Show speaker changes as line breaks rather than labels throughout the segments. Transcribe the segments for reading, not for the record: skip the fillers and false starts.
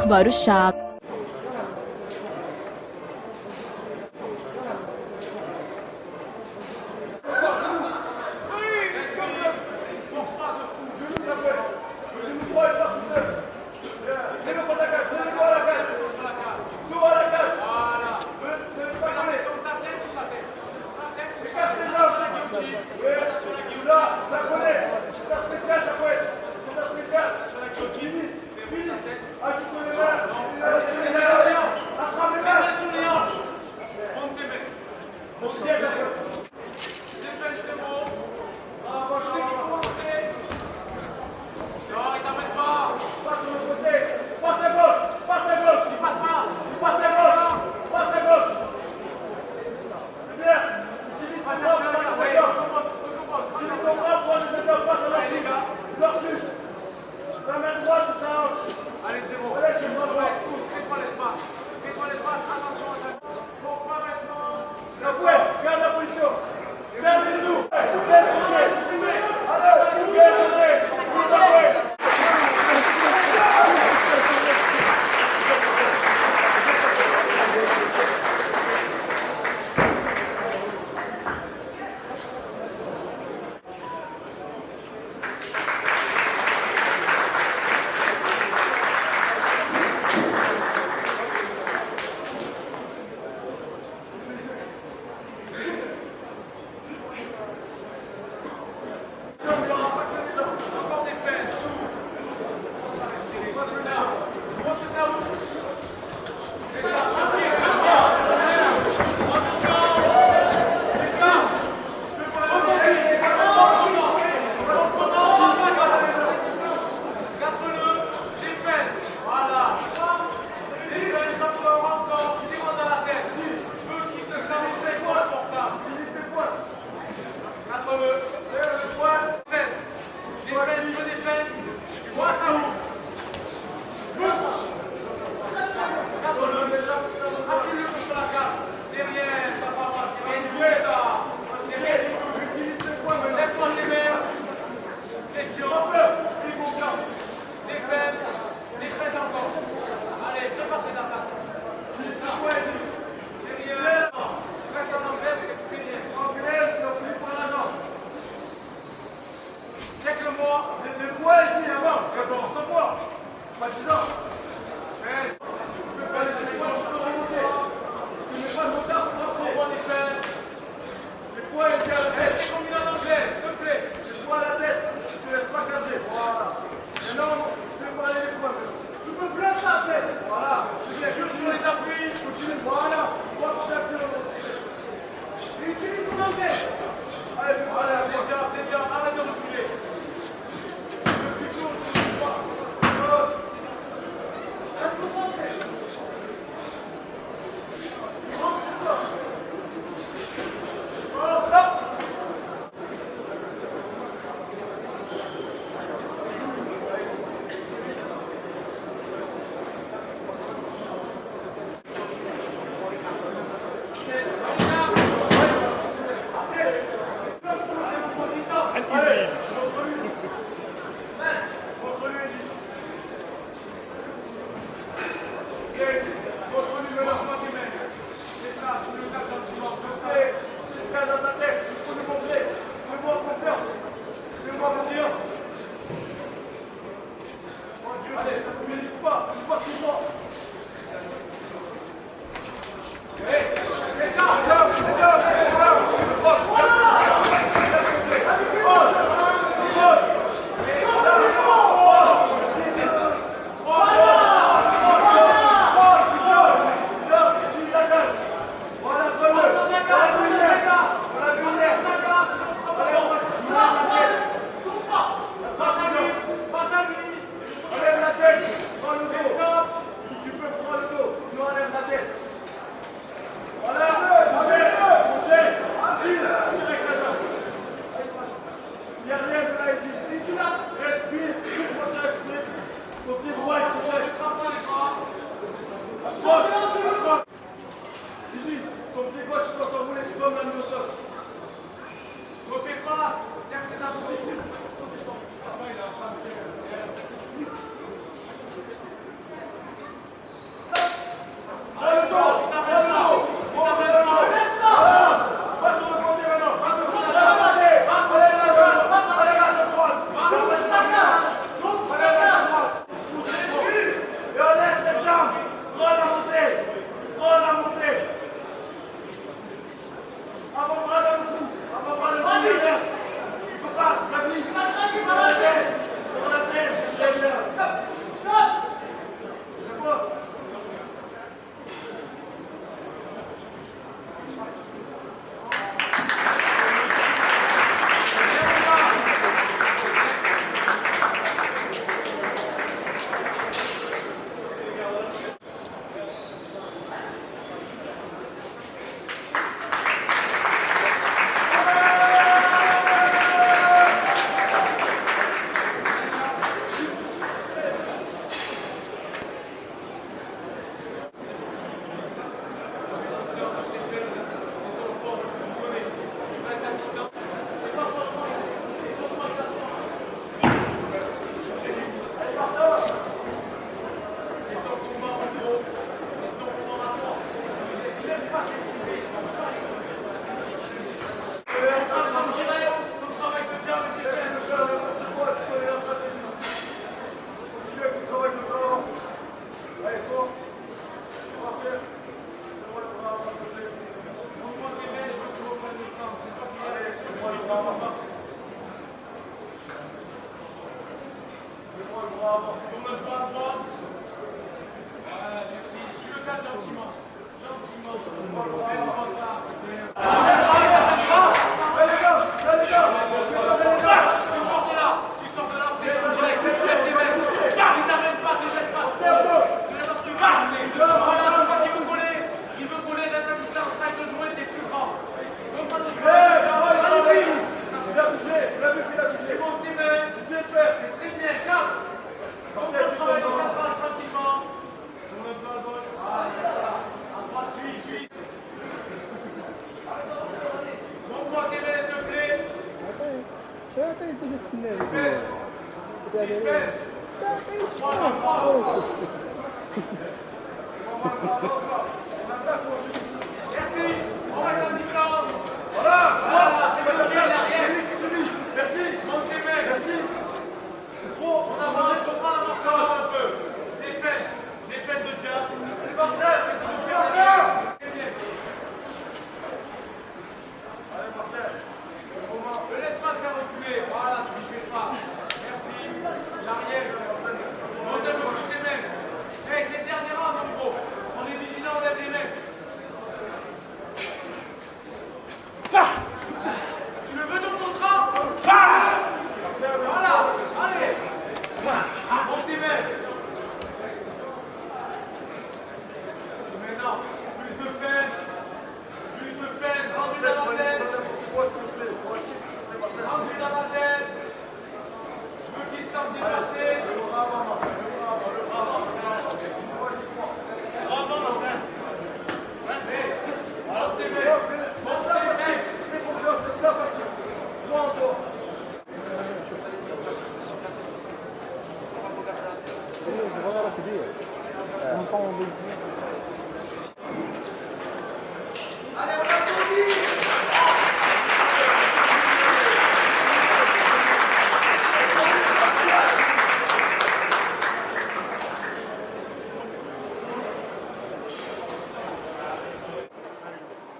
أخبار الشعب.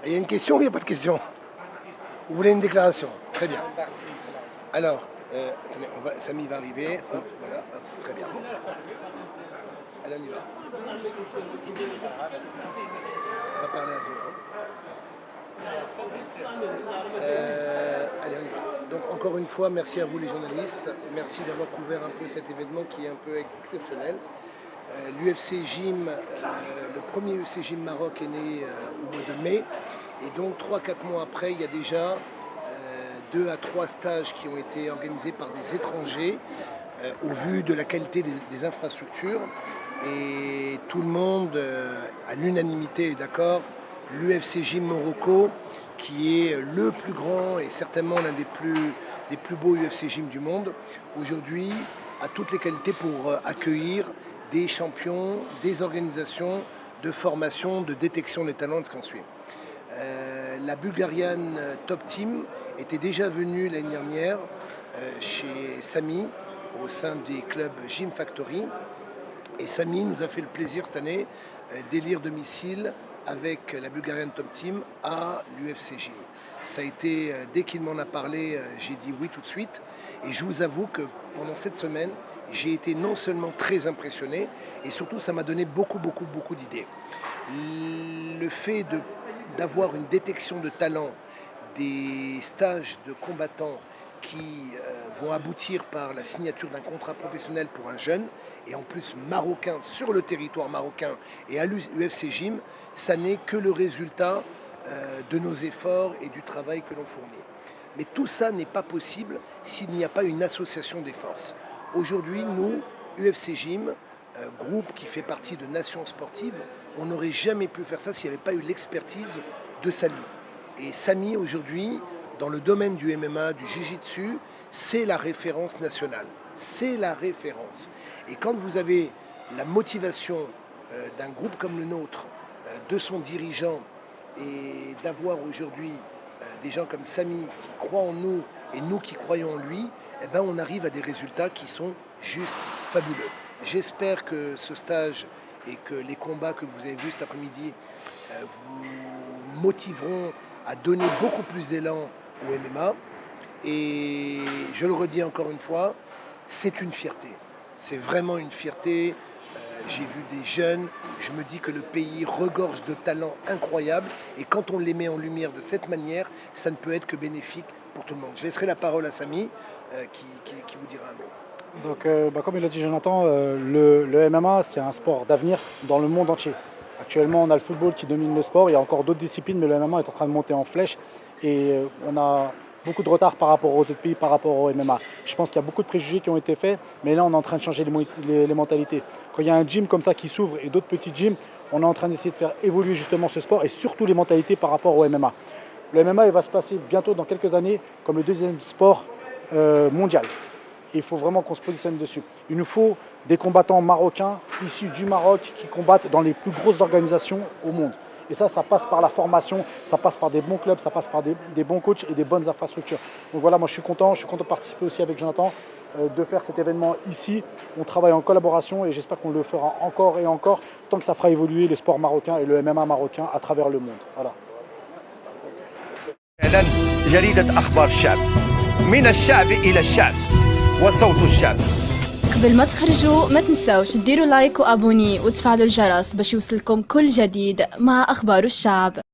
Il y a une question ou il n'y a pas de question? Vous voulez une déclaration? Très bien. Alors, attendez, Samy va arriver. Hop, voilà, hop, très bien. Allez, on y va. On va parler à deux. Allez, on y va. Donc, encore une fois, merci à vous les journalistes. Merci d'avoir couvert un peu cet événement qui est un peu exceptionnel. L'UFC Gym, le premier UFC Gym Maroc est né au mois de mai. Et donc 3-4 mois après, il y a déjà 2 à 3 stages qui ont été organisés par des étrangers au vu de la qualité des infrastructures. Et tout le monde, à l'unanimité, est d'accord. L'UFC Gym Morocco, qui est le plus grand et certainement l'un des plus beaux UFC Gym du monde, aujourd'hui a toutes les qualités pour accueillir des champions, des organisations de formation, de détection des talents, de ce qu'on suit. La Bulgarian Top Team était déjà venue l'année dernière chez Samy au sein des clubs Gym Factory. Et Samy nous a fait le plaisir cette année d'élire domicile avec la Bulgarian Top Team à l'UFC Gym. Ça a été, dès qu'il m'en a parlé, j'ai dit oui tout de suite. Et je vous avoue que pendant cette semaine, j'ai été non seulement très impressionné, et surtout ça m'a donné beaucoup d'idées. Le fait d'avoir une détection de talent, des stages de combattants qui vont aboutir par la signature d'un contrat professionnel pour un jeune, et en plus marocain sur le territoire marocain et à l'UFC Gym, ça n'est que le résultat de nos efforts et du travail que l'on fournit. Mais tout ça n'est pas possible s'il n'y a pas une association des forces. Aujourd'hui, nous, UFC Gym, groupe qui fait partie de Nations Sportives, on n'aurait jamais pu faire ça s'il n'y avait pas eu l'expertise de Samy. Et Samy, aujourd'hui, dans le domaine du MMA, du Jiu-Jitsu, c'est la référence nationale. C'est la référence. Et quand vous avez la motivation d'un groupe comme le nôtre, de son dirigeant, et d'avoir aujourd'hui des gens comme Samy qui croient en nous et nous qui croyons en lui, eh ben on arrive à des résultats qui sont juste fabuleux. J'espère que ce stage et que les combats que vous avez vus cet après-midi vous motiveront à donner beaucoup plus d'élan au MMA. Et je le redis encore une fois, c'est une fierté. c'est vraiment une fierté. J'ai vu des jeunes, je me dis que le pays regorge de talents incroyables et quand on les met en lumière de cette manière, ça ne peut être que bénéfique pour tout le monde. Je laisserai la parole à Samy qui vous dira un mot.
Donc, comme il l'a dit Jonathan, le MMA, c'est un sport d'avenir dans le monde entier. Actuellement, on a le football qui domine le sport. Il y a encore d'autres disciplines, mais le MMA est en train de monter en flèche. Et on a beaucoup de retard par rapport aux autres pays, par rapport au MMA. Je pense qu'il y a beaucoup de préjugés qui ont été faits, mais là, on est en train de changer les mentalités. Quand il y a un gym comme ça qui s'ouvre et d'autres petits gyms, on est en train d'essayer de faire évoluer justement ce sport et surtout les mentalités par rapport au MMA. Le MMA, il va se placer bientôt, dans quelques années, comme le deuxième sport mondial. Et il faut vraiment qu'on se positionne dessus. Il nous faut des combattants marocains issus du Maroc qui combattent dans les plus grosses organisations au monde. Et ça passe par la formation, ça passe par des bons clubs, ça passe par des bons coachs et des bonnes infrastructures. Donc voilà, moi je suis content de participer aussi avec Jonathan, de faire cet événement ici. On travaille en collaboration et j'espère qu'on le fera encore et encore, tant que ça fera évoluer le sport marocain et le MMA marocain à travers le monde. Voilà.
جريدة أخبار الشعب من الشعب إلى الشعب وصوت الشعب.
قبل ما تخرجوا ما تنسوش ديروا لايك وابوني وتفعلوا الجرس باش يوصلكم كل جديد مع أخبار الشعب.